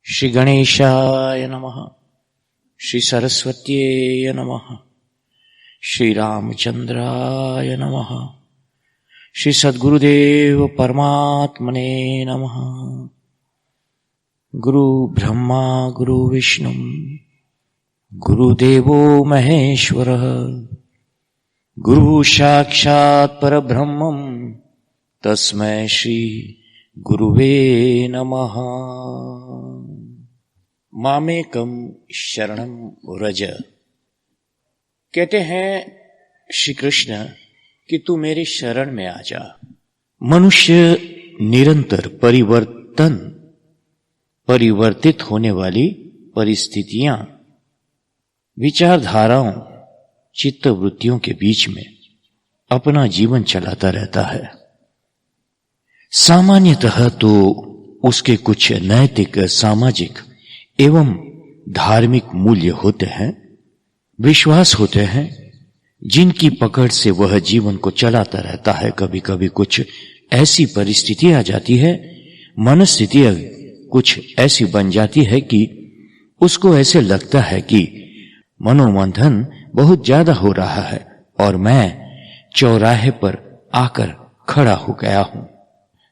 श्री गणेशाय नमः। श्री सरस्वत्यै नमः। श्री रामचंद्राय नमः। श्री सद्गुरुदेव परमात्मने नमः। गुरु ब्रह्मा गुरु विष्णु गुरुदेवो महेश्वरः गुरु साक्षात् परब्रह्मं तस्मै श्री गुरुवे नमः। मामेकम शरणम व्रज। कहते हैं श्री कृष्ण कि तू मेरे शरण में आ जा। मनुष्य निरंतर परिवर्तित होने वाली परिस्थितियां, विचारधाराओं, चित्त वृत्तियों के बीच में अपना जीवन चलाता रहता है। सामान्यतः तो उसके कुछ नैतिक, सामाजिक एवं धार्मिक मूल्य होते हैं, विश्वास होते हैं, जिनकी पकड़ से वह जीवन को चलाता रहता है। कभी कभी कुछ ऐसी परिस्थिति आ जाती है, मनस्थितियां कुछ ऐसी बन जाती है कि उसको ऐसे लगता है कि मनोमंथन बहुत ज्यादा हो रहा है और मैं चौराहे पर आकर खड़ा हो गया हूं।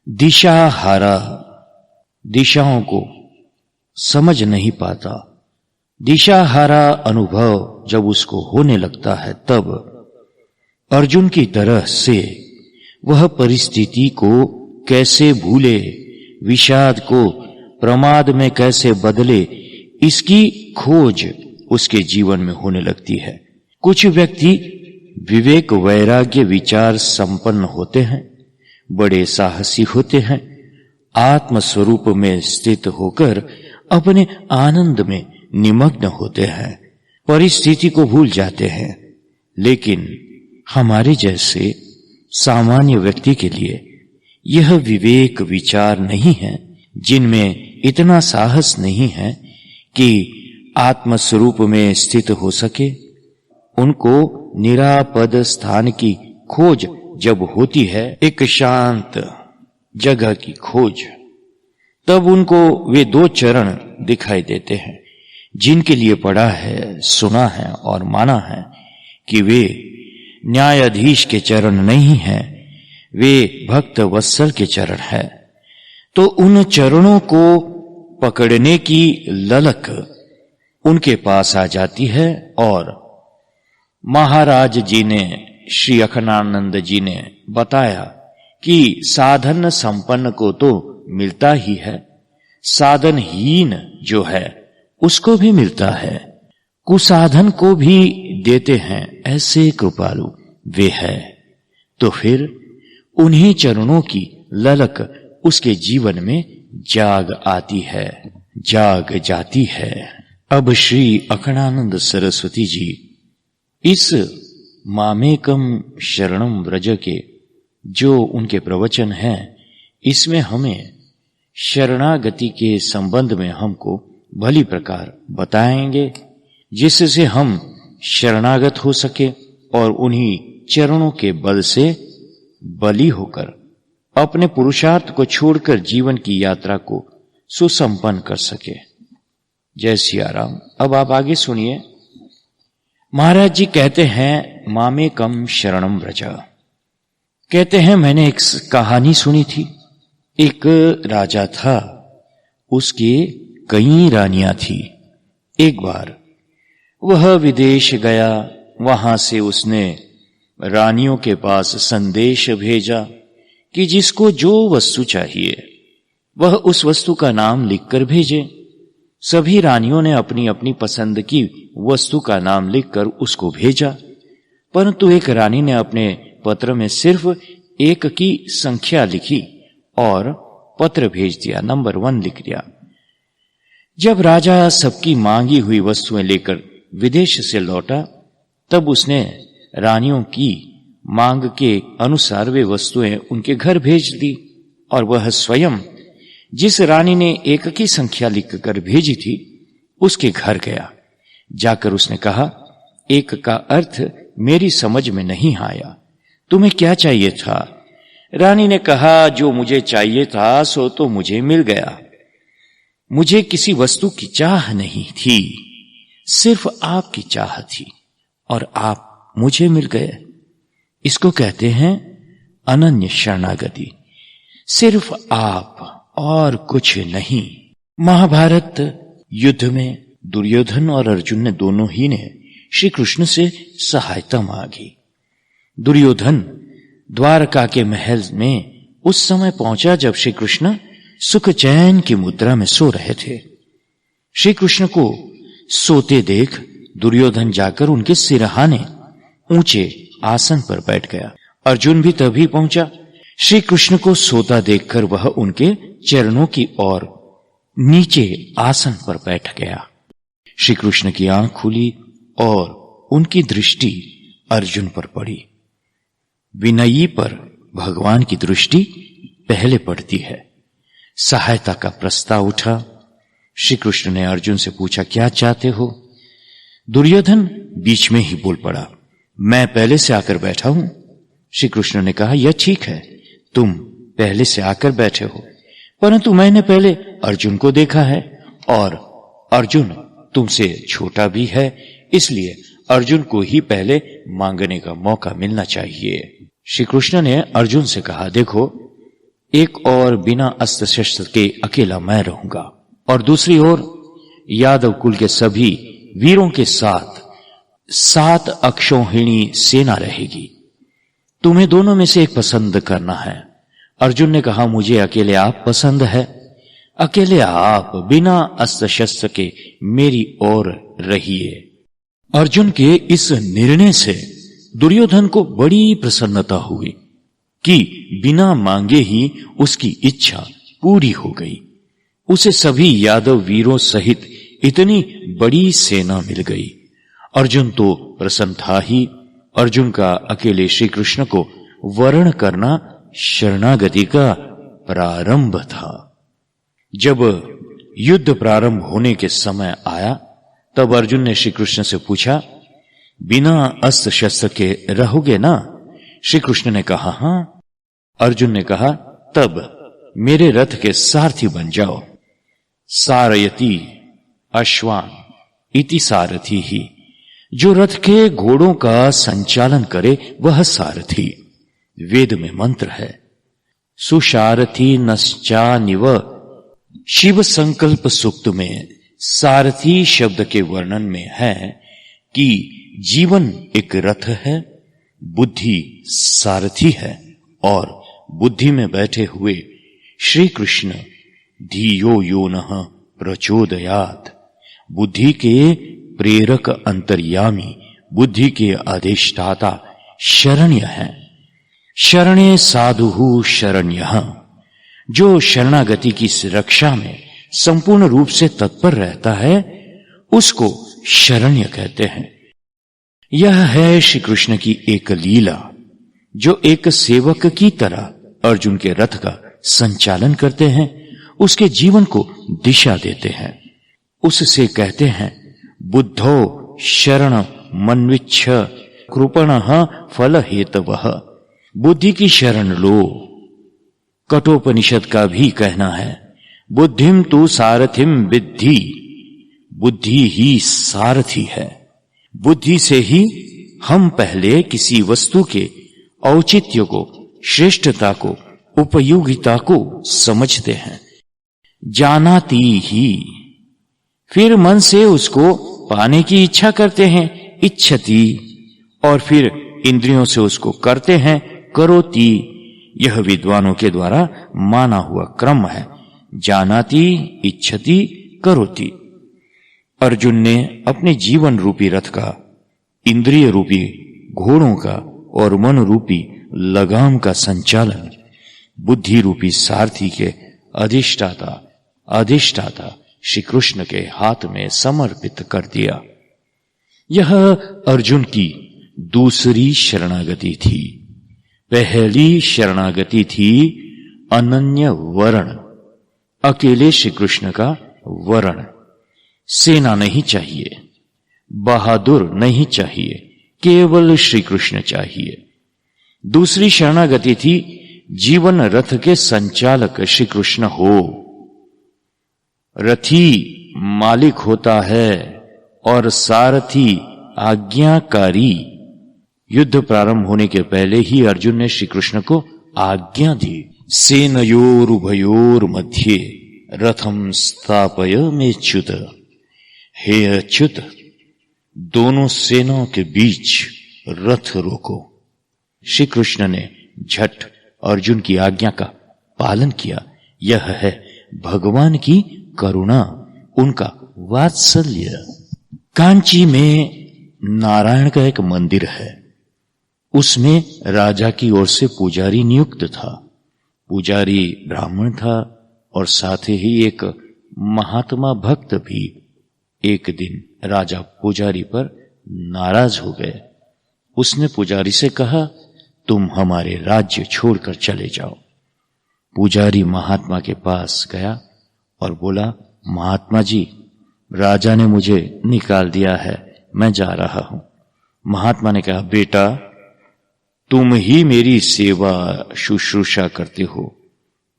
दिशाहारा, दिशाओं को समझ नहीं पाता। दिशाहारा अनुभव जब उसको होने लगता है, तब अर्जुन की तरह से वह परिस्थिति को कैसे भूले, विषाद को प्रमाद में कैसे बदले, इसकी खोज उसके जीवन में होने लगती है। कुछ व्यक्ति विवेक, वैराग्य, विचार संपन्न होते हैं, बड़े साहसी होते हैं, आत्म स्वरूप में स्थित होकर अपने आनंद में निमग्न होते हैं, परिस्थिति को भूल जाते हैं। लेकिन हमारे जैसे सामान्य व्यक्ति के लिए यह विवेक, विचार नहीं है, जिनमें इतना साहस नहीं है कि आत्म स्वरूप में स्थित हो सके। उनको निरापद स्थान की खोज जब होती है, एक शांत जगह की खोज, तब उनको वे दो चरण दिखाई देते हैं जिनके लिए पढ़ा है, सुना है और माना है कि वे न्यायाधीश के चरण नहीं हैं, वे भक्त वत्सल के चरण है। तो उन चरणों को पकड़ने की ललक उनके पास आ जाती है और महाराज जी ने, श्री अखंडानंद जी ने बताया कि साधन संपन्न को तो मिलता ही है, साधनहीन जो है उसको भी मिलता है, कुसाधन को भी देते हैं, ऐसे कृपालु वे है। तो फिर उन्हीं चरणों की ललक उसके जीवन में जाग आती है, जाग जाती है। अब श्री अखंडानंद सरस्वती जी इस मामेकम शरणम व्रज के जो उनके प्रवचन हैं, इसमें हमें शरणागति के संबंध में हमको भली प्रकार बताएंगे, जिससे हम शरणागत हो सके और उन्हीं चरणों के बल से बली होकर अपने पुरुषार्थ को छोड़कर जीवन की यात्रा को सुसंपन्न कर सके। जय सिया राम। अब आप आगे सुनिए। महाराज जी कहते हैं मामेकम शरणम व्रज। कहते हैं मैंने एक कहानी सुनी थी। एक राजा था, उसके कई रानियां थी। एक बार वह विदेश गया, वहां से उसने रानियों के पास संदेश भेजा कि जिसको जो वस्तु चाहिए वह उस वस्तु का नाम लिखकर भेजे। सभी रानियों ने अपनी अपनी पसंद की वस्तु का नाम लिखकर उसको भेजा, परंतु एक रानी ने अपने पत्र में सिर्फ एक की संख्या लिखी और पत्र भेज दिया, नंबर 1 लिख दिया। जब राजा सबकी मांगी हुई वस्तुएं लेकर विदेश से लौटा, तब उसने रानियों की मांग के अनुसार वे वस्तुएं उनके घर भेज दी और वह स्वयं जिस रानी ने एक की संख्या लिखकर भेजी थी उसके घर गया। जाकर उसने कहा, एक का अर्थ मेरी समझ में नहीं आया, तुम्हें क्या चाहिए था? रानी ने कहा, जो मुझे चाहिए था सो तो मुझे मिल गया। मुझे किसी वस्तु की चाह नहीं थी, सिर्फ आपकी चाह थी और आप मुझे मिल गए। इसको कहते हैं अनन्य शरणागति, सिर्फ आप और कुछ नहीं। महाभारत युद्ध में दुर्योधन और अर्जुन ने दोनों ही ने श्री कृष्ण से सहायता मांगी। दुर्योधन द्वारका के महल में उस समय पहुंचा जब श्री कृष्ण सुख चैन की मुद्रा में सो रहे थे। श्री कृष्ण को सोते देख दुर्योधन जाकर उनके सिरहाने ऊंचे आसन पर बैठ गया। अर्जुन भी तभी पहुंचा। श्री कृष्ण को सोता देखकर वह उनके चरणों की ओर नीचे आसन पर बैठ गया। श्री कृष्ण की आंख खुली और उनकी दृष्टि अर्जुन पर पड़ी। विनयी पर भगवान की दृष्टि पहले पड़ती है। सहायता का प्रस्ताव उठा। श्री कृष्ण ने अर्जुन से पूछा, क्या चाहते हो? दुर्योधन बीच में ही बोल पड़ा, मैं पहले से आकर बैठा हूं। श्री कृष्ण ने कहा, यह ठीक है, तुम पहले से आकर बैठे हो, परंतु मैंने पहले अर्जुन को देखा है और अर्जुन तुमसे छोटा भी है, इसलिए अर्जुन को ही पहले मांगने का मौका मिलना चाहिए। श्री कृष्ण ने अर्जुन से कहा, देखो, एक और बिना अस्त्र शस्त्र के अकेला मैं रहूंगा और दूसरी ओर यादव कुल के सभी वीरों के साथ 7 अक्षौहिणी सेना रहेगी। तुम्हें दोनों में से एक पसंद करना है। अर्जुन ने कहा, मुझे अकेले आप पसंद है। अकेले आप बिना अस्त्र शस्त्र के मेरी ओर रहिए। अर्जुन के इस निर्णय से दुर्योधन को बड़ी प्रसन्नता हुई कि बिना मांगे ही उसकी इच्छा पूरी हो गई। उसे सभी यादव वीरों सहित इतनी बड़ी सेना मिल गई। अर्जुन तो प्रसन्न था ही। अर्जुन का अकेले श्री कृष्ण को वर्ण करना शरणागति का प्रारंभ था। जब युद्ध प्रारंभ होने के समय आया तब अर्जुन ने श्री कृष्ण से पूछा, बिना अस्त्र शस्त्र के रहोगे ना? श्री कृष्ण ने कहा, हां। अर्जुन ने कहा, तब मेरे रथ के सारथी बन जाओ। सारयति अश्वान इति सारथी ही, जो रथ के घोड़ों का संचालन करे वह सारथी। वेद में मंत्र है, सुसारथी नश्चानिव। शिव संकल्प सूक्त में सारथी शब्द के वर्णन में है कि जीवन एक रथ है, बुद्धि सारथी है और बुद्धि में बैठे हुए श्री कृष्ण धियो यो नः प्रचोदयात्, बुद्धि के प्रेरक अंतर्यामी, बुद्धि के अधिष्ठाता शरण्य है। शरणे साधु शरण्यः, जो शरणागति की रक्षा में संपूर्ण रूप से तत्पर रहता है उसको शरण्य कहते हैं। यह है श्री कृष्ण की एक लीला, जो एक सेवक की तरह अर्जुन के रथ का संचालन करते हैं, उसके जीवन को दिशा देते हैं। उससे कहते हैं, बुद्धो शरण मन्विच्छ कृपणः फल हेतवः, बुद्धि की शरण लो। कठोपनिषद का भी कहना है, बुद्धिम तु सारथिम विद्धि, बुद्धि ही सारथी है। बुद्धि से ही हम पहले किसी वस्तु के औचित्य को, श्रेष्ठता को, उपयोगिता को समझते हैं। जानाती ही, फिर मन से उसको पाने की इच्छा करते हैं, इच्छति, और फिर इंद्रियों से उसको करते हैं, करोति। यह विद्वानों के द्वारा माना हुआ क्रम है, जानाति, इच्छति, करोति। अर्जुन ने अपने जीवन रूपी रथ का, इंद्रिय रूपी घोड़ों का और मन रूपी लगाम का संचालन बुद्धि रूपी सारथी के अधिष्ठाता श्री कृष्ण के हाथ में समर्पित कर दिया। यह अर्जुन की दूसरी शरणागति थी। पहली शरणागति थी अनन्य वर्ण, अकेले श्री कृष्ण का वर्ण। सेना नहीं चाहिए, बहादुर नहीं चाहिए, केवल श्री कृष्ण चाहिए। दूसरी शरणागति थी, जीवन रथ के संचालक श्री कृष्ण हो। रथी मालिक होता है और सारथी आज्ञाकारी। युद्ध प्रारंभ होने के पहले ही अर्जुन ने श्री कृष्ण को आज्ञा दी। सेनयोरुभयोर मध्ये रथम स्थापय मेच्युत। हे अच्युत, दोनों सेनाओं के बीच रथ रोको। श्री कृष्ण ने झट अर्जुन की आज्ञा का पालन किया। यह है भगवान की करुणा, उनका वात्सल्य। कांची में नारायण का एक मंदिर है। उसमें राजा की ओर से पुजारी नियुक्त था। पुजारी ब्राह्मण था और साथ ही एक महात्मा भक्त भी। एक दिन राजा पुजारी पर नाराज हो गए। उसने पुजारी से कहा, तुम हमारे राज्य छोड़कर चले जाओ। पुजारी महात्मा के पास गया और बोला, महात्मा जी, राजा ने मुझे निकाल दिया है, मैं जा रहा हूं। महात्मा ने कहा, बेटा, तुम ही मेरी सेवा शुश्रूषा करते हो,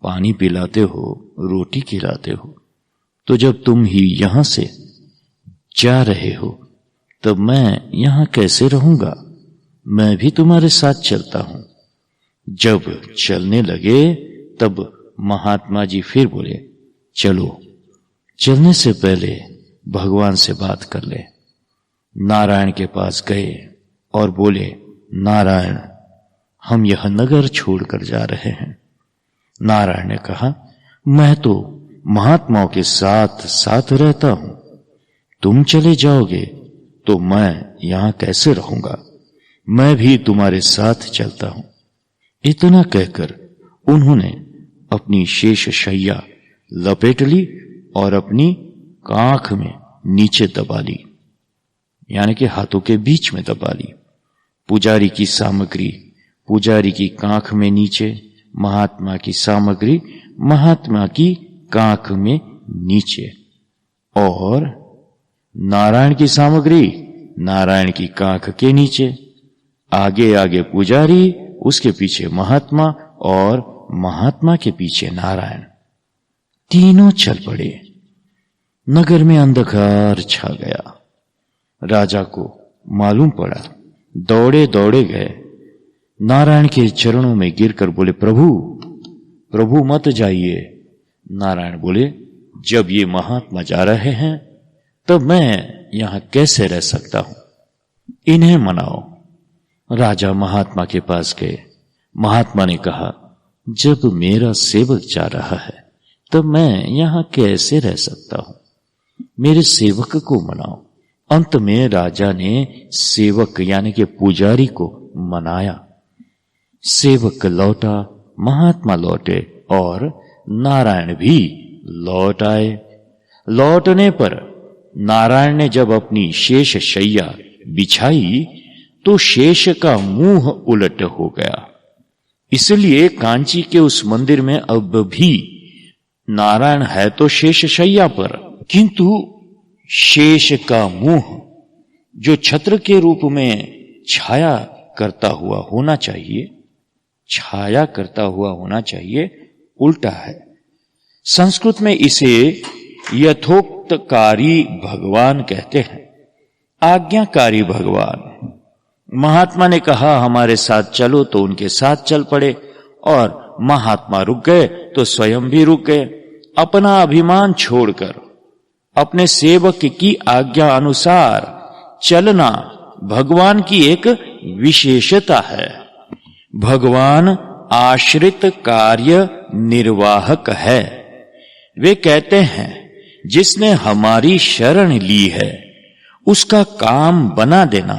पानी पिलाते हो, रोटी खिलाते हो, तो जब तुम ही यहां से जा रहे हो तब मैं यहां कैसे रहूंगा? मैं भी तुम्हारे साथ चलता हूं। जब चलने लगे तब महात्मा जी फिर बोले, चलो, चलने से पहले भगवान से बात कर ले। नारायण के पास गए और बोले, नारायण, हम यह नगर छोड़कर जा रहे हैं। नारायण ने कहा, मैं तो महात्माओं के साथ साथ रहता हूं, तुम चले जाओगे तो मैं यहां कैसे रहूंगा? मैं भी तुम्हारे साथ चलता हूं। इतना कहकर उन्होंने अपनी शेष शैया लपेट ली और अपनी कांख में नीचे दबा ली, यानी कि हाथों के बीच में दबा ली। पुजारी की सामग्री पुजारी की कांख में नीचे, महात्मा की सामग्री महात्मा की कांख में नीचे, और नारायण की सामग्री नारायण की कांख के नीचे। आगे आगे पुजारी, उसके पीछे महात्मा और महात्मा के पीछे नारायण। तीनों चल पड़े। नगर में अंधकार छा गया। राजा को मालूम पड़ा, दौड़े दौड़े गए, नारायण के चरणों में गिरकर बोले, प्रभु प्रभु मत जाइए। नारायण बोले, जब ये महात्मा जा रहे हैं तब मैं यहां कैसे रह सकता हूं, इन्हें मनाओ। राजा महात्मा के पास गए। महात्मा ने कहा, जब मेरा सेवक जा रहा है तब मैं यहां कैसे रह सकता हूं, मेरे सेवक को मनाओ। अंत में राजा ने सेवक यानी कि पुजारी को मनाया। सेवक लौटा, महात्मा लौटे और नारायण भी लौट आए। लौटने पर नारायण ने जब अपनी शेष शैया बिछाई तो शेष का मुंह उलट हो गया। इसलिए कांची के उस मंदिर में अब भी नारायण है तो शेष शैया पर, किंतु शेष का मुंह जो छत्र के रूप में छाया करता हुआ होना चाहिए, उल्टा है। संस्कृत में इसे यथोक्तकारी भगवान कहते हैं, आज्ञाकारी भगवान। महात्मा ने कहा, हमारे साथ चलो, तो उनके साथ चल पड़े, और महात्मा रुक गए तो स्वयं भी रुक गए। अपना अभिमान छोड़कर अपने सेवक की आज्ञा अनुसार चलना भगवान की एक विशेषता है। भगवान आश्रित कार्य निर्वाहक है। वे कहते हैं, जिसने हमारी शरण ली है उसका काम बना देना।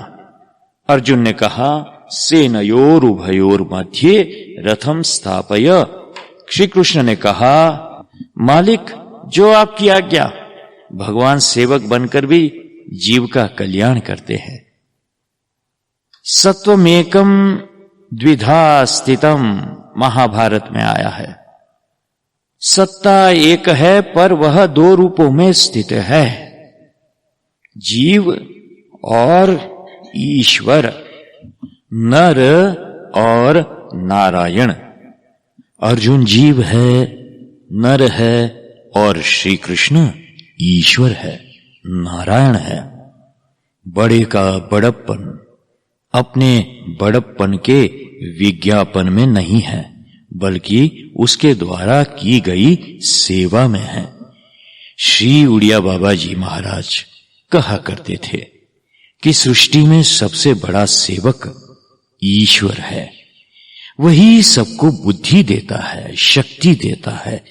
अर्जुन ने कहा, सेनयोर उभयोर मध्ये रथम स्थापय। श्री कृष्ण ने कहा, मालिक, जो आपकी आज्ञा। भगवान सेवक बनकर भी जीव का कल्याण करते हैं। सत्वमेकम द्विधा स्थितम महाभारत में आया है। सत्ता एक है पर वह दो रूपों में स्थित है, जीव और ईश्वर, नर और नारायण। अर्जुन जीव है, नर है और श्री कृष्ण ईश्वर है, नारायण है। बड़े का बड़प्पन अपने बड़प्पन के विज्ञापन में नहीं है, बल्कि उसके द्वारा की गई सेवा में है। श्री उड़िया बाबा जी महाराज कहा करते थे कि सृष्टि में सबसे बड़ा सेवक ईश्वर है। वही सबको बुद्धि देता है, शक्ति देता है,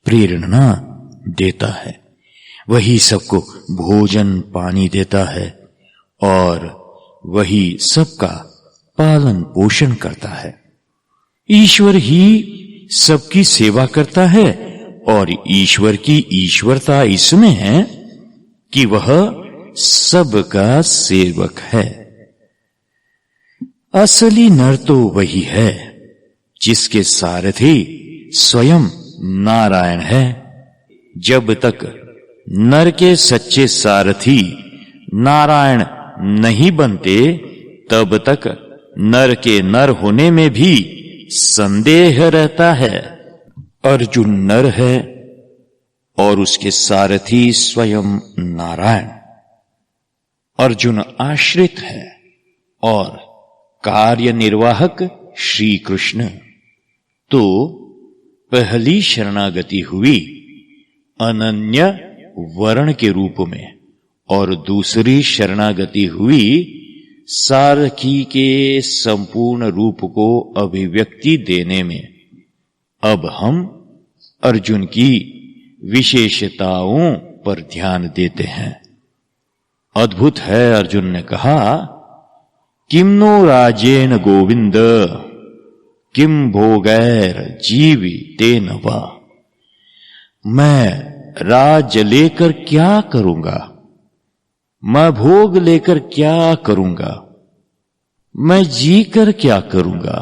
प्रेरणा देता है। वही सबको भोजन पानी देता है और वही सबका पालन पोषण करता है। ईश्वर ही सबकी सेवा करता है और ईश्वर की ईश्वरता इसमें है कि वह सबका सेवक है। असली नर तो वही है जिसके सारथी स्वयं नारायण है। जब तक नर के सच्चे सारथी नारायण नहीं बनते, तब तक नर के नर होने में भी संदेह रहता है। अर्जुन नर है और उसके सारथी स्वयं नारायण। अर्जुन आश्रित है और कार्य निर्वाहक श्री कृष्ण। तो पहली शरणागति हुई अनन्य वर्ण के रूप में और दूसरी शरणागति हुई सारथी के संपूर्ण रूप को अभिव्यक्ति देने में। अब हम अर्जुन की विशेषताओं पर ध्यान देते हैं। अद्भुत है, अर्जुन ने कहा, किम नो राजेन गोविंद किम भोगैर जीवितेन वा। मैं राज्य लेकर क्या करूंगा, मैं भोग लेकर क्या करूंगा, मैं जीकर क्या करूंगा।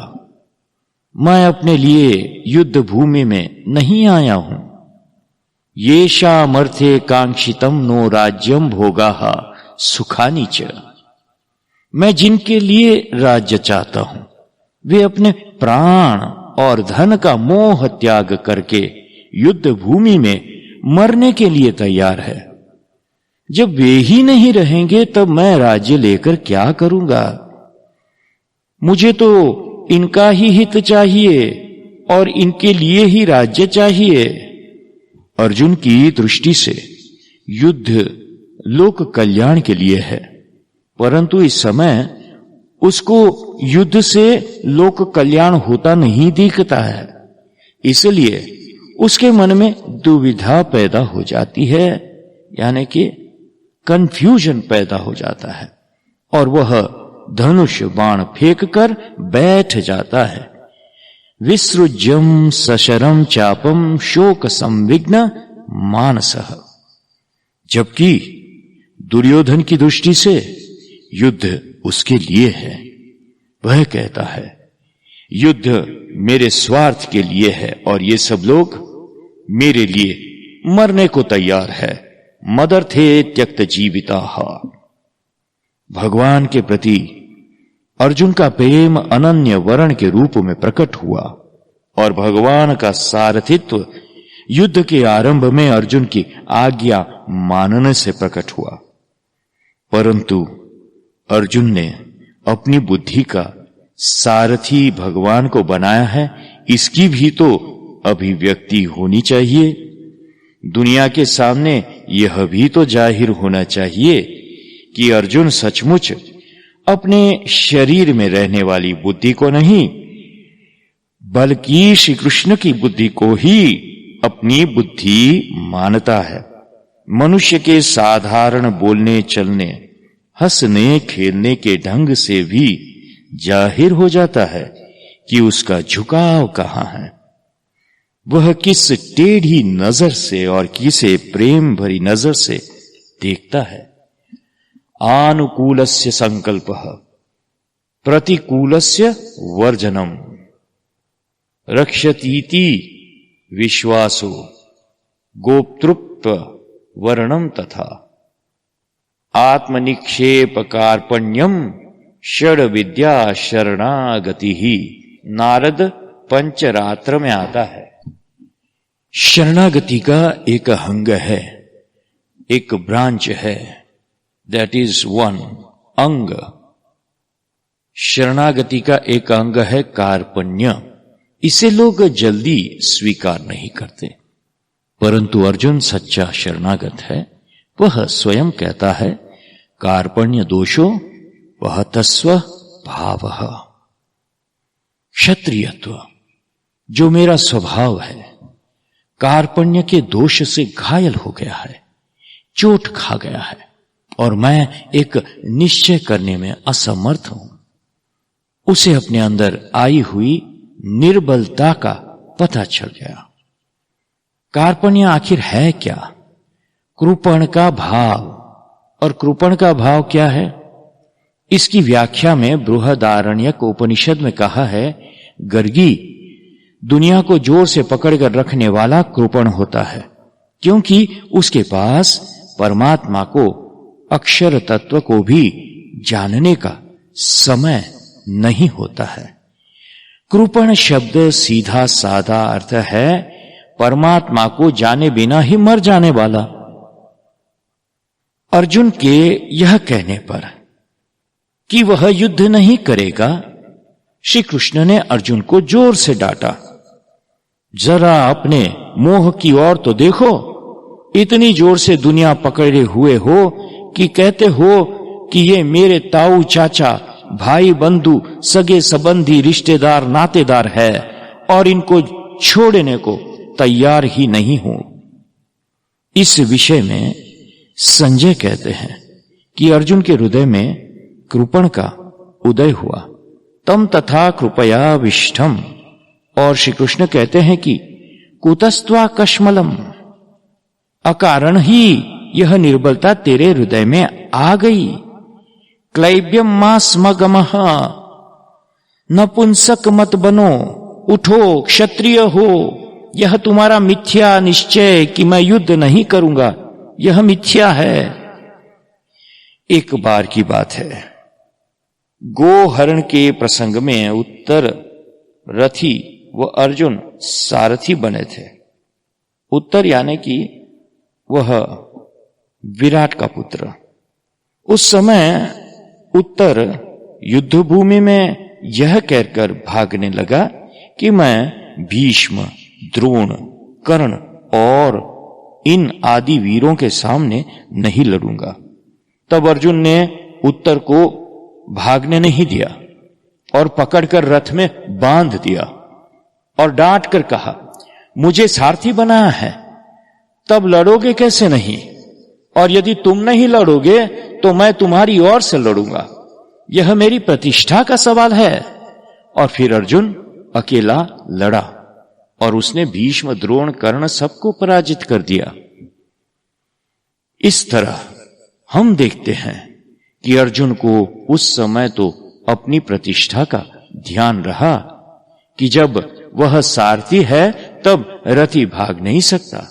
मैं अपने लिए युद्ध भूमि में नहीं आया हूं। येषामर्थे कांक्षितम नो राज्यम भोगाः सुखानि च। मैं जिनके लिए राज्य चाहता हूं वे अपने प्राण और धन का मोह त्याग करके युद्ध भूमि में मरने के लिए तैयार है। जब वे ही नहीं रहेंगे तब मैं राज्य लेकर क्या करूंगा। मुझे तो इनका ही हित चाहिए और इनके लिए ही राज्य चाहिए। अर्जुन की दृष्टि से युद्ध लोक कल्याण के लिए है, परंतु इस समय उसको युद्ध से लोक कल्याण होता नहीं दिखता है। इसलिए उसके मन में दुविधा पैदा हो जाती है, यानी कि कंफ्यूजन पैदा हो जाता है और वह धनुष बाण फेंक कर बैठ जाता है। विसृज्यम सशरम चापम शोक संविघ्न मानसः। जबकि दुर्योधन की दृष्टि से युद्ध उसके लिए है। वह कहता है युद्ध मेरे स्वार्थ के लिए है और ये सब लोग मेरे लिए मरने को तैयार है। मदर्थे त्यक्त जीविताः। भगवान के प्रति अर्जुन का प्रेम अनन्य वर्ण के रूप में प्रकट हुआ और भगवान का सारथित्व युद्ध के आरंभ में अर्जुन की आज्ञा मानने से प्रकट हुआ। परंतु अर्जुन ने अपनी बुद्धि का सारथी भगवान को बनाया है, इसकी भी तो अभिव्यक्ति होनी चाहिए। दुनिया के सामने यह भी तो जाहिर होना चाहिए कि अर्जुन सचमुच अपने शरीर में रहने वाली बुद्धि को नहीं, बल्कि श्री कृष्ण की बुद्धि को ही अपनी बुद्धि मानता है। मनुष्य के साधारण बोलने चलने, हंसने खेलने के ढंग से भी जाहिर हो जाता है कि उसका झुकाव कहां है। वह किस टेढ़ी नजर से और किसे प्रेम भरी नजर से देखता है। आनुकूलस्य संकल्पः प्रतिकूलस्य वर्जनम रक्षतीति विश्वासो गोप्तृत्व वर्णम तथा आत्मनिक्षेप कार्पण्यम षड विद्या शरणागति ही। नारद पंचरात्र में आता है। शरणागति का एक अंग है, एक ब्रांच है, दैट इज वन अंग। शरणागति का एक अंग है कार्पण्य। इसे लोग जल्दी स्वीकार नहीं करते, परंतु अर्जुन सच्चा शरणागत है। वह स्वयं कहता है, कार्पण्य दोषो वह तस्व भावः। क्षत्रियत्व जो मेरा स्वभाव है, कार्पण्य के दोष से घायल हो गया है, चोट खा गया है, और मैं एक निश्चय करने में असमर्थ हूं। उसे अपने अंदर आई हुई निर्बलता का पता चल गया। कार्पण्य आखिर है क्या? कृपण का भाव। और कृपण का भाव क्या है? इसकी व्याख्या में बृहदारण्यक उपनिषद में कहा है, गर्गी दुनिया को जोर से पकड़कर रखने वाला कृपण होता है, क्योंकि उसके पास परमात्मा को, अक्षर तत्व को भी जानने का समय नहीं होता है। कृपण शब्द सीधा साधा अर्थ है परमात्मा को जाने बिना ही मर जाने वाला। अर्जुन के यह कहने पर कि वह युद्ध नहीं करेगा, श्री कृष्ण ने अर्जुन को जोर से डांटा। जरा अपने मोह की ओर तो देखो, इतनी जोर से दुनिया पकड़े हुए हो कि कहते हो कि ये मेरे ताऊ चाचा, भाई बंधु, सगे संबंधी, रिश्तेदार, नातेदार है, और इनको छोड़ने को तैयार ही नहीं हूं। इस विषय में संजय कहते हैं कि अर्जुन के हृदय में कृपण का उदय हुआ, तम तथा कृपया विष्ठम। और श्री कृष्ण कहते हैं कि कुतस्त्वा कश्मलम, अकारण ही यह निर्बलता तेरे हृदय में आ गई। क्लैब्यम मा स्मगमः, नपुंसक मत बनो, उठो, क्षत्रिय हो। यह तुम्हारा मिथ्या निश्चय कि मैं युद्ध नहीं करूंगा, यह मिथ्या है। एक बार की बात है, गोहरण के प्रसंग में उत्तर रथी व अर्जुन सारथी बने थे। उत्तर यानी कि वह विराट का पुत्र। उस समय उत्तर युद्ध भूमि में यह कहकर भागने लगा कि मैं भीष्म, द्रोण, कर्ण और इन आदि वीरों के सामने नहीं लड़ूंगा। तब अर्जुन ने उत्तर को भागने नहीं दिया और पकड़कर रथ में बांध दिया और डांट कर कहा, मुझे सारथी बनाया है, तब लड़ोगे कैसे नहीं? और यदि तुम नहीं लड़ोगे तो मैं तुम्हारी ओर से लड़ूंगा, यह मेरी प्रतिष्ठा का सवाल है। और फिर अर्जुन अकेला लड़ा और उसने भीष्म, द्रोण, कर्ण सबको पराजित कर दिया। इस तरह हम देखते हैं कि अर्जुन को उस समय तो अपनी प्रतिष्ठा का ध्यान रहा कि जब वह सारथी है तब रथी भाग नहीं सकता,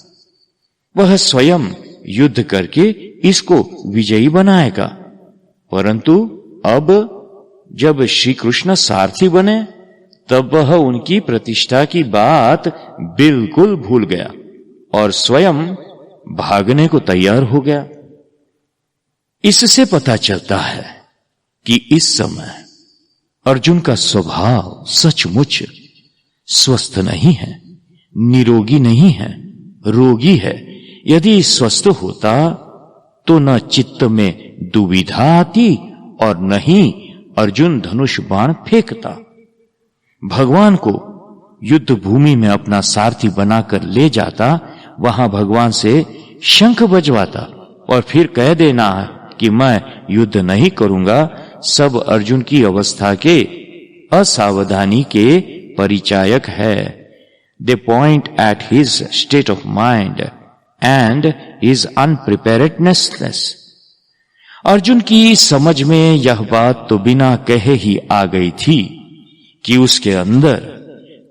वह स्वयं युद्ध करके इसको विजयी बनाएगा। परंतु अब जब श्री कृष्ण सारथी बने तब वह उनकी प्रतिष्ठा की बात बिल्कुल भूल गया और स्वयं भागने को तैयार हो गया। इससे पता चलता है कि इस समय अर्जुन का स्वभाव सचमुच स्वस्थ नहीं है, निरोगी नहीं है, रोगी है। यदि स्वस्थ होता तो न चित्त में दुविधा आती और न ही अर्जुन धनुष बाण फेंकता। भगवान को युद्ध भूमि में अपना सारथी बनाकर ले जाता, वहां भगवान से शंख बजवाता और फिर कह देना कि मैं युद्ध नहीं करूंगा। सब अर्जुन की अवस्था के असावधानी के परिचायक है। They point at his state of mind and his unpreparedness. Arjun की समझ में यह बात तो बिना कहे ही आ गई थी कि उसके अंदर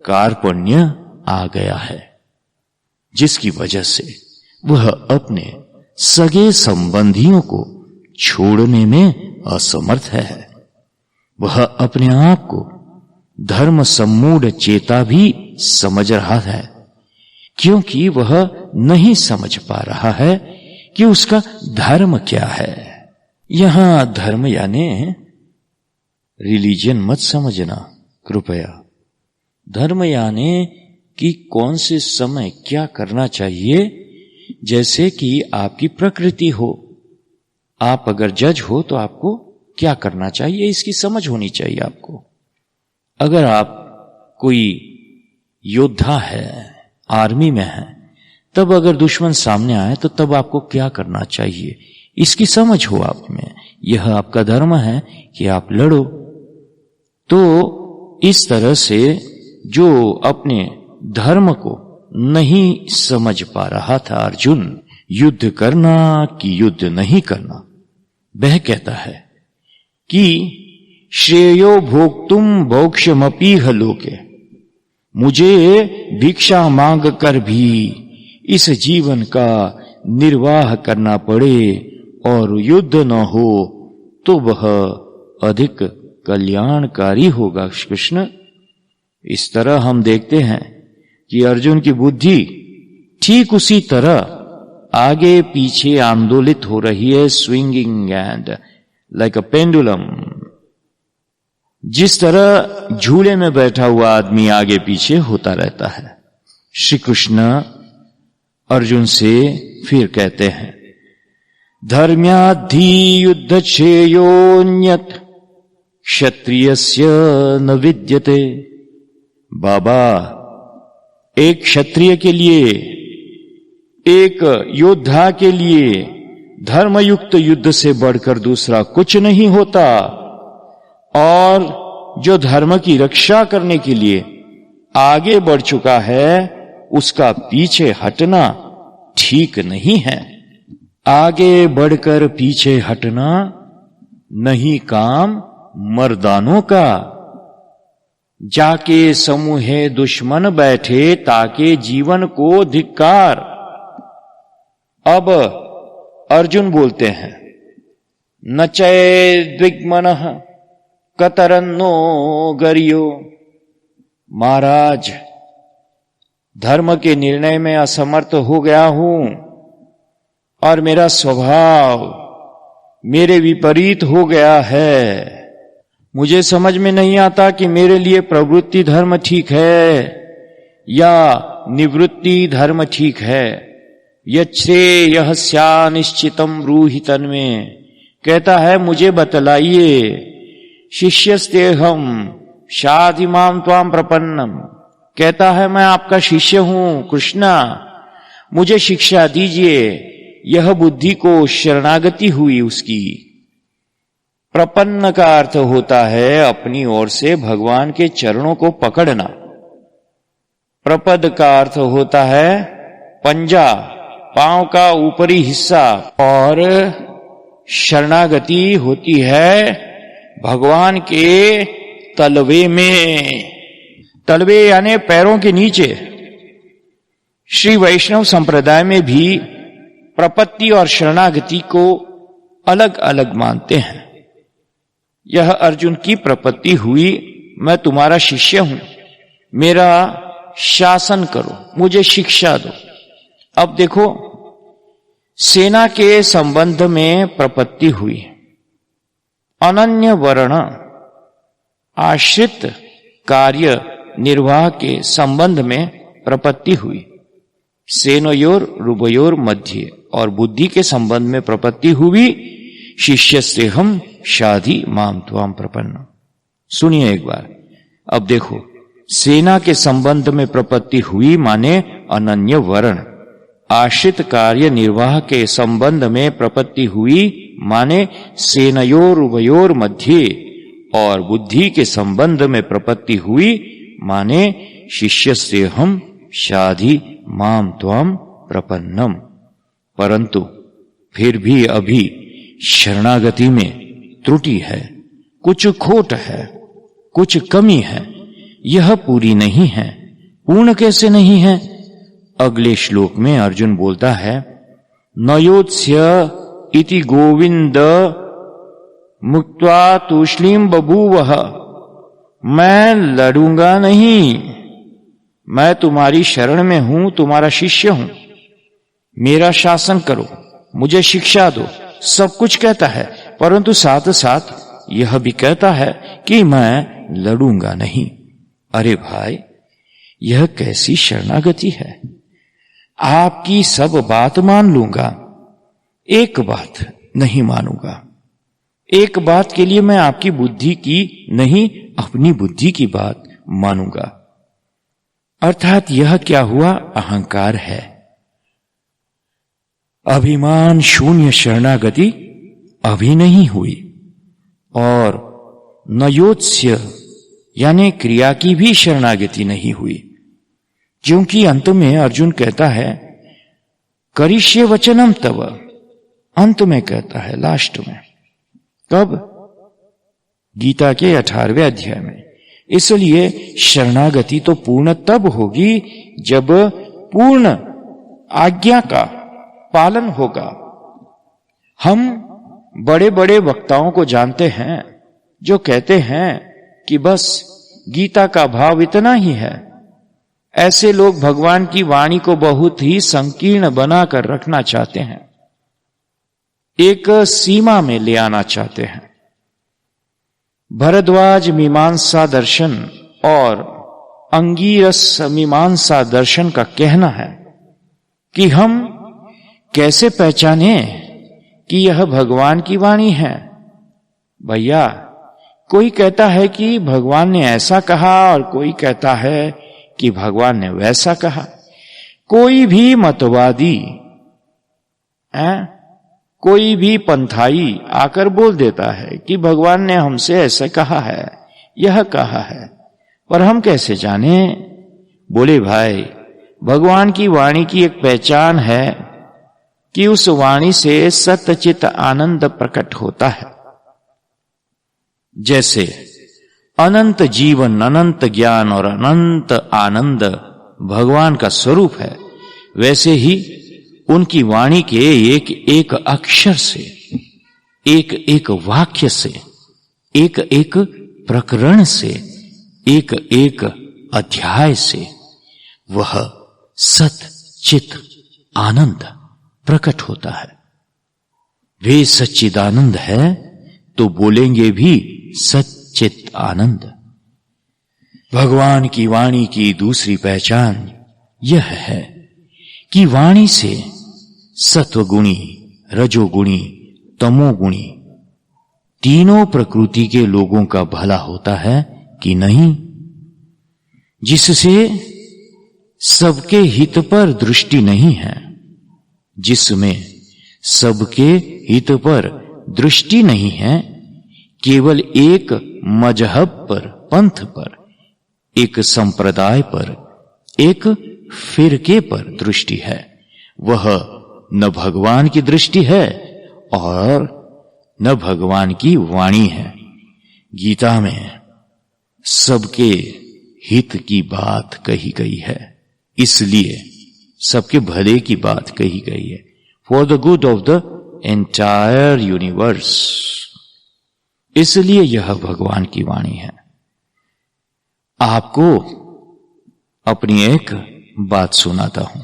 कार्पण्य आ गया है, जिसकी वजह से वह अपने सगे संबंधियों को छोड़ने में असमर्थ है। वह अपने आप को धर्म सम्मूढ़ चेता भी समझ रहा है क्योंकि वह नहीं समझ पा रहा है कि उसका धर्म क्या है। यहां धर्म यानी रिलीजन मत समझना कृपया। धर्म यानी कि कौन से समय क्या करना चाहिए, जैसे कि आपकी प्रकृति हो। आप अगर जज हो तो आपको क्या करना चाहिए इसकी समझ होनी चाहिए आपको। अगर आप कोई योद्धा है, आर्मी में है, तब अगर दुश्मन सामने आए तो तब आपको क्या करना चाहिए इसकी समझ हो आप में। यह आपका धर्म है कि आप लड़ो। तो इस तरह से जो अपने धर्म को नहीं समझ पा रहा था अर्जुन, युद्ध करना कि युद्ध नहीं करना, वह कहता है कि श्रेयो भोक्तुम भोक्ष्यमपीह लोके, मुझे भिक्षा मांग कर भी इस जीवन का निर्वाह करना पड़े और युद्ध न हो तो वह अधिक कल्याणकारी होगा। कृष्ण, इस तरह हम देखते हैं कि अर्जुन की बुद्धि ठीक उसी तरह आगे पीछे आंदोलित हो रही है, swinging and like a pendulum. जिस तरह झूले में बैठा हुआ आदमी आगे पीछे होता रहता है। श्री कृष्ण अर्जुन से फिर कहते हैं, धर्म्याद्धि युद्ध श्रेयोन्यत क्षत्रियस्य न विद्यते। बाबा, एक क्षत्रिय के लिए, एक योद्धा के लिए धर्मयुक्त युद्ध से बढ़कर दूसरा कुछ नहीं होता। और जो धर्म की रक्षा करने के लिए आगे बढ़ चुका है उसका पीछे हटना ठीक नहीं है। आगे बढ़कर पीछे हटना नहीं काम मर्दानों का। जाके समूहे दुश्मन बैठे ताके जीवन को धिक्कार। अब अर्जुन बोलते हैं, नचय द्विग्मनः कतरन्नो गरियो। महाराज, धर्म के निर्णय में असमर्थ हो गया हूं और मेरा स्वभाव मेरे विपरीत हो गया है। मुझे समझ में नहीं आता कि मेरे लिए प्रवृत्ति धर्म ठीक है या निवृत्ति धर्म ठीक है। यच्छ्रेयः स्या निश्चितम ब्रूहि तन्मे, कहता है मुझे बतलाइए। शिष्यस्तेहम शाधि माम त्वाम प्रपन्नम, कहता है मैं आपका शिष्य हूं कृष्णा, मुझे शिक्षा दीजिए। यह बुद्धि को शरणागति हुई उसकी। प्रपन्न का अर्थ होता है अपनी ओर से भगवान के चरणों को पकड़ना। प्रपद का अर्थ होता है पंजा, पांव का ऊपरी हिस्सा। और शरणागति होती है भगवान के तलवे में। तलवे यानी पैरों के नीचे। श्री वैष्णव संप्रदाय में भी प्रपत्ति और शरणागति को अलग अलग मानते हैं। यह अर्जुन की प्रपत्ति हुई, मैं तुम्हारा शिष्य हूं, मेरा शासन करो, मुझे शिक्षा दो। अब देखो, सेना के संबंध में प्रपत्ति हुई। अनन्य वर्ण आश्रित कार्य निर्वाह के संबंध में प्रपत्ति हुई। सेनयोर रुभयोर मध्य और बुद्धि के संबंध में प्रपत्ति हुई। शिष्य से हम शाधि माम त्वाम प्रपन्न। सुनिए एक बार। अब देखो, सेना के संबंध में प्रपत्ति हुई माने अनन्य वर्ण। आश्रित कार्य निर्वाह के संबंध में प्रपत्ति हुई माने सेनयोर उभयोर मध्य और बुद्धि के संबंध में प्रपत्ति हुई माने शिष्य से हम शाधि माम त्वाम प्रपन्नम। परंतु फिर भी अभी शरणागति में त्रुटि है, कुछ खोट है, कुछ कमी है, यह पूरी नहीं है। पूर्ण कैसे नहीं है? अगले श्लोक में अर्जुन बोलता है, नयोत्स्य इति गोविंद मुक्त्वा तूष्णीम बभूवः। मैं लड़ूंगा नहीं, मैं तुम्हारी शरण में हूं, तुम्हारा शिष्य हूं, मेरा शासन करो, मुझे शिक्षा दो, सब कुछ कहता है, परंतु साथ साथ यह भी कहता है कि मैं लड़ूंगा नहीं। अरे भाई, यह कैसी शरणागति है? आपकी सब बात मान लूंगा, एक बात नहीं मानूंगा। एक बात के लिए मैं आपकी बुद्धि की नहीं, अपनी बुद्धि की बात मानूंगा। अर्थात यह क्या हुआ? अहंकार है। अभिमान शून्य शरणागति अभी नहीं हुई, और नयोत्स्य यानी क्रिया की भी शरणागति नहीं हुई, क्योंकि अंत में अर्जुन कहता है करिष्ये वचनम तव, अंत में कहता है, लास्ट में। कब? गीता के 18वें अध्याय में। इसलिए शरणागति तो पूर्ण तब होगी जब पूर्ण आज्ञा का पालन होगा। हम बड़े बड़े वक्ताओं को जानते हैं जो कहते हैं कि बस गीता का भाव इतना ही है। ऐसे लोग भगवान की वाणी को बहुत ही संकीर्ण बनाकर रखना चाहते हैं, एक सीमा में ले आना चाहते हैं। भरद्वाज मीमांसा दर्शन और अंगीरस मीमांसा दर्शन का कहना है कि हम कैसे पहचाने कि यह भगवान की वाणी है। भैया, कोई कहता है कि भगवान ने ऐसा कहा और कोई कहता है कि भगवान ने वैसा कहा। कोई भी मतवादी कोई भी पंथाई आकर बोल देता है कि भगवान ने हमसे ऐसा कहा है, यह कहा है, पर हम कैसे जाने? बोले भाई, भगवान की वाणी की एक पहचान है कि उस वाणी से सतचित आनंद प्रकट होता है। जैसे अनंत जीवन, अनंत ज्ञान और अनंत आनंद भगवान का स्वरूप है, वैसे ही उनकी वाणी के एक एक अक्षर से, एक एक वाक्य से, एक एक प्रकरण से, एक एक अध्याय से वह सत चित आनंद प्रकट होता है। वे सच्चिदानंद है तो बोलेंगे भी सच्चित आनंद। भगवान की वाणी की दूसरी पहचान यह है कि वाणी से सत्वगुणी, रजोगुणी, तमोगुणी तीनों प्रकृति के लोगों का भला होता है कि नहीं, जिससे सबके हित पर दृष्टि नहीं है, जिसमें सबके हित पर दृष्टि नहीं है, केवल एक मजहब पर, पंथ पर, एक संप्रदाय पर, एक फिरके पर दृष्टि है। वह न भगवान की दृष्टि है और न भगवान की वाणी है। गीता में सबके हित की बात कही गई है, इसलिए सबके भले की बात कही गई है, for the good of the entire universe. इसलिए यह भगवान की वाणी है। आपको अपनी एक बात सुनाता हूं।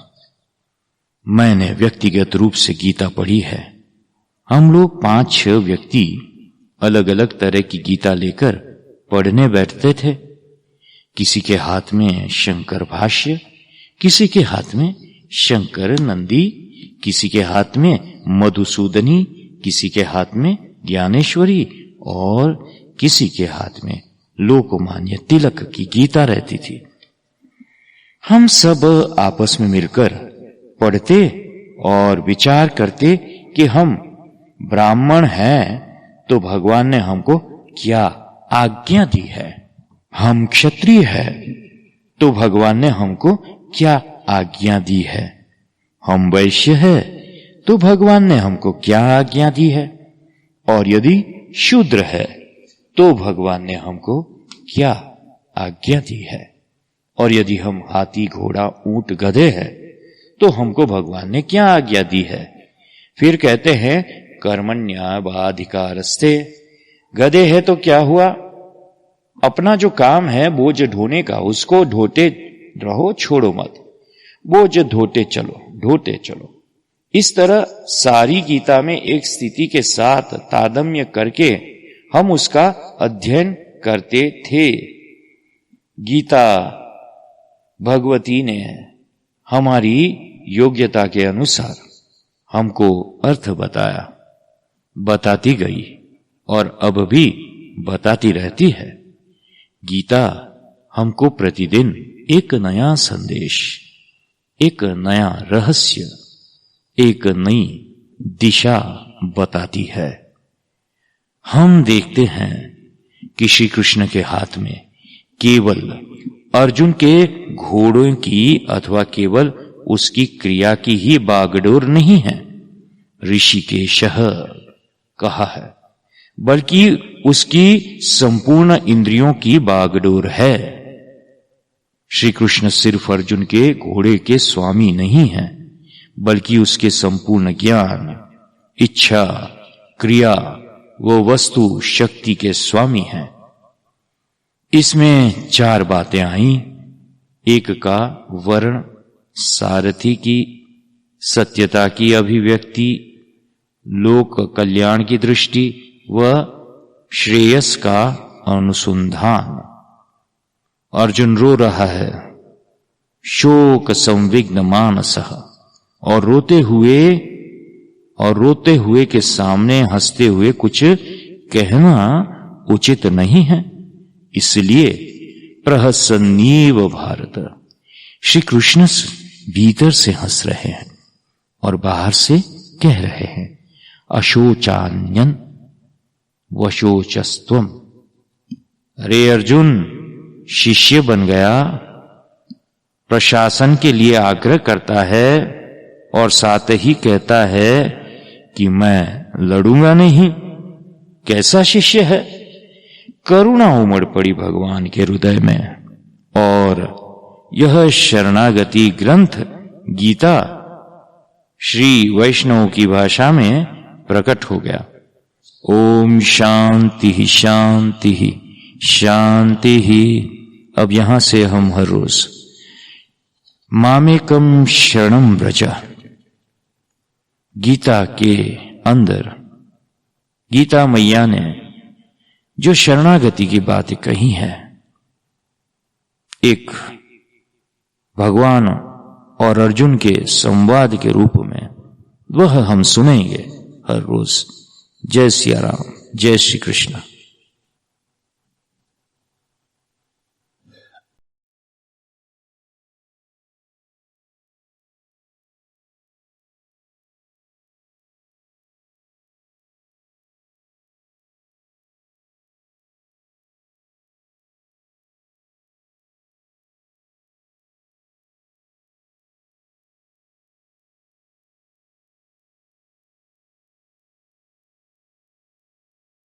मैंने व्यक्तिगत रूप से गीता पढ़ी है। हम लोग 5-6 व्यक्ति अलग अलग तरह की गीता लेकर पढ़ने बैठते थे। किसी के हाथ में शंकर भाष्य, किसी के हाथ में शंकर नंदी, किसी के हाथ में मधुसूदनी, किसी के हाथ में ज्ञानेश्वरी और किसी के हाथ में लोकमान्य तिलक की गीता रहती थी। हम सब आपस में मिलकर पढ़ते और विचार करते कि हम ब्राह्मण हैं तो भगवान ने हमको क्या आज्ञा दी है, हम क्षत्रिय हैं तो भगवान ने हमको क्या आज्ञा दी है, हम वैश्य हैं तो भगवान ने हमको क्या आज्ञा दी है, और यदि शूद्र है तो भगवान ने हमको क्या आज्ञा दी है, और यदि हम हाथी घोड़ा ऊंट गधे हैं तो हमको भगवान ने क्या आज्ञा दी है। फिर कहते हैं कर्मण्येवाधिकारस्ते। गधे है तो क्या हुआ, अपना जो काम है बोझ ढोने का, उसको ढोते रहो, छोड़ो मत, बोझ ढोते चलो। इस तरह सारी गीता में एक स्थिति के साथ तादात्म्य करके हम उसका अध्ययन करते थे। गीता भगवती ने हमारी योग्यता के अनुसार हमको अर्थ बताती गई और अब भी बताती रहती है। गीता हमको प्रतिदिन एक नया संदेश, एक नया रहस्य, एक नई दिशा बताती है। हम देखते हैं कि श्री कृष्ण के हाथ में केवल अर्जुन के घोड़ों की अथवा केवल उसकी क्रिया की ही बागडोर नहीं है, ऋषिकेशः कहा है, बल्कि उसकी संपूर्ण इंद्रियों की बागडोर है। श्री कृष्ण सिर्फ अर्जुन के घोड़े के स्वामी नहीं हैं, बल्कि उसके संपूर्ण ज्ञान, इच्छा, क्रिया वो वस्तु शक्ति के स्वामी हैं। इसमें 4 बातें आई। एक का वर्ण, सारथी की सत्यता की अभिव्यक्ति, लोक कल्याण की दृष्टि व श्रेयस का अनुसंधान। अर्जुन रो रहा है, शोक संविग्न मानसः, और रोते हुए के सामने हंसते हुए कुछ कहना उचित नहीं है, इसलिए प्रहसन्नीव भारत। श्री कृष्ण भीतर से हंस रहे हैं और बाहर से कह रहे हैं, अशोचान्यन वशोचस्त्वम। अरे अर्जुन, शिष्य बन गया, प्रशासन के लिए आग्रह करता है और साथ ही कहता है कि मैं लड़ूंगा नहीं। कैसा शिष्य है? करुणा उमड़ पड़ी भगवान के हृदय में और यह शरणागति ग्रंथ गीता श्री वैष्णव की भाषा में प्रकट हो गया। ओम शांति शांति शांति। अब यहां से हम हर रोज मामेकम शरणम व्रज, गीता के अंदर गीता मैया ने जो शरणागति की बातें कही है, एक भगवान और अर्जुन के संवाद के रूप में, वह हम सुनेंगे हर रोज। जय सिया राम, जय श्री कृष्ण।